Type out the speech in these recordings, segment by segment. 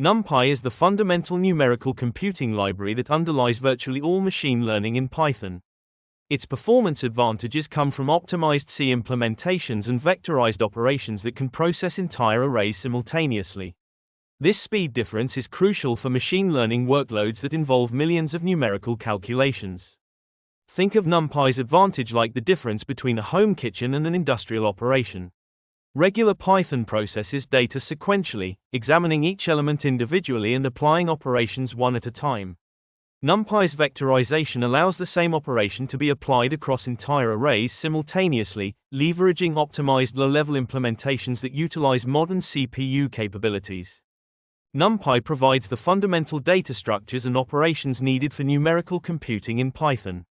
NumPy is the fundamental numerical computing library that underlies virtually all machine learning in Python. Its performance advantages come from optimized C implementations and vectorized operations that can process entire arrays simultaneously. This speed difference is crucial for machine learning workloads that involve millions of numerical calculations. Think of NumPy's advantage like the difference between a home kitchen and an industrial operation. Regular Python processes data sequentially, examining each element individually and applying operations one at a time. NumPy's vectorization allows the same operation to be applied across entire arrays simultaneously, leveraging optimized low-level implementations that utilize modern CPU capabilities. NumPy provides the fundamental data structures and operations needed for numerical computing in Python.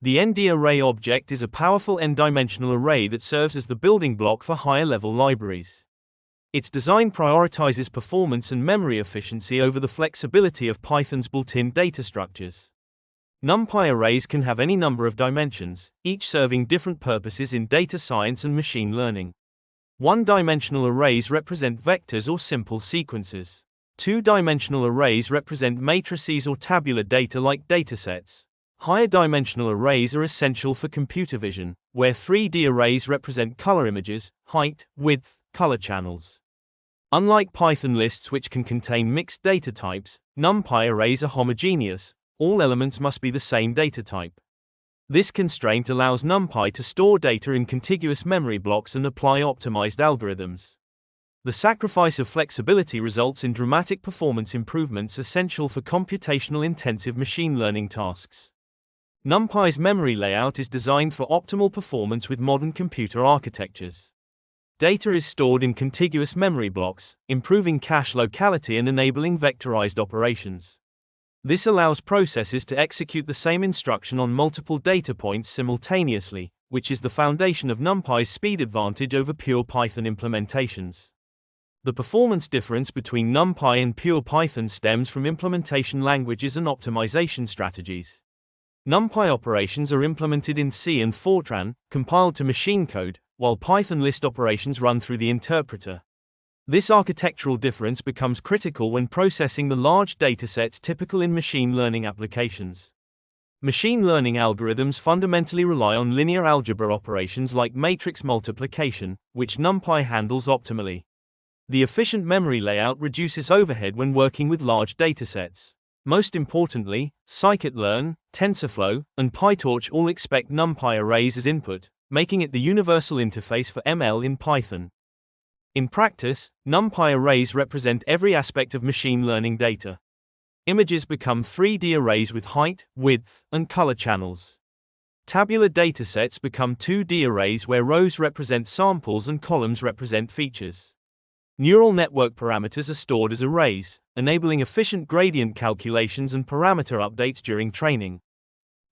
The ND-array object is a powerful n-dimensional array that serves as the building block for higher-level libraries. Its design prioritizes performance and memory efficiency over the flexibility of Python's built-in data structures. NumPy arrays can have any number of dimensions, each serving different purposes in data science and machine learning. One-dimensional arrays represent vectors or simple sequences. Two-dimensional arrays represent matrices or tabular data like datasets. Higher dimensional arrays are essential for computer vision, where 3D arrays represent color images, height, width, color channels. Unlike Python lists which can contain mixed data types, NumPy arrays are homogeneous. All elements must be the same data type. This constraint allows NumPy to store data in contiguous memory blocks and apply optimized algorithms. The sacrifice of flexibility results in dramatic performance improvements essential for computational-intensive machine learning tasks. NumPy's memory layout is designed for optimal performance with modern computer architectures. Data is stored in contiguous memory blocks, improving cache locality and enabling vectorized operations. This allows processes to execute the same instruction on multiple data points simultaneously, which is the foundation of NumPy's speed advantage over pure Python implementations. The performance difference between NumPy and pure Python stems from implementation languages and optimization strategies. NumPy operations are implemented in C and Fortran, compiled to machine code, while Python list operations run through the interpreter. This architectural difference becomes critical when processing the large datasets typical in machine learning applications. Machine learning algorithms fundamentally rely on linear algebra operations like matrix multiplication, which NumPy handles optimally. The efficient memory layout reduces overhead when working with large datasets. Most importantly, scikit-learn, TensorFlow, and PyTorch all expect NumPy arrays as input, making it the universal interface for ML in Python. In practice, NumPy arrays represent every aspect of machine learning data. Images become 3D arrays with height, width, and color channels. Tabular datasets become 2D arrays where rows represent samples and columns represent features. Neural network parameters are stored as arrays, enabling efficient gradient calculations and parameter updates during training.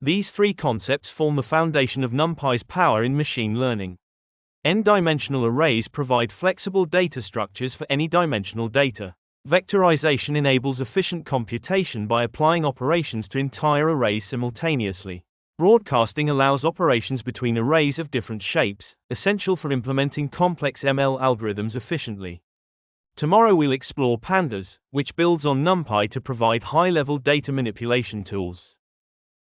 These three concepts form the foundation of NumPy's power in machine learning. N-dimensional arrays provide flexible data structures for any dimensional data. Vectorization enables efficient computation by applying operations to entire arrays simultaneously. Broadcasting allows operations between arrays of different shapes, essential for implementing complex ML algorithms efficiently. Tomorrow we'll explore Pandas, which builds on NumPy to provide high-level data manipulation tools.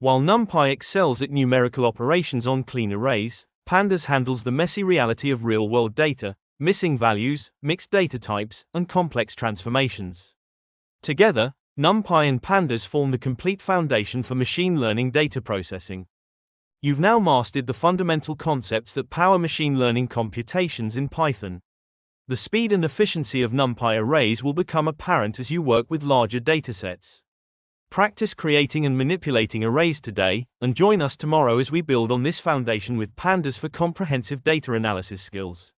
While NumPy excels at numerical operations on clean arrays, Pandas handles the messy reality of real-world data, missing values, mixed data types, and complex transformations. Together, NumPy and Pandas form the complete foundation for machine learning data processing. You've now mastered the fundamental concepts that power machine learning computations in Python. The speed and efficiency of NumPy arrays will become apparent as you work with larger datasets. Practice creating and manipulating arrays today, and join us tomorrow as we build on this foundation with Pandas for comprehensive data analysis skills.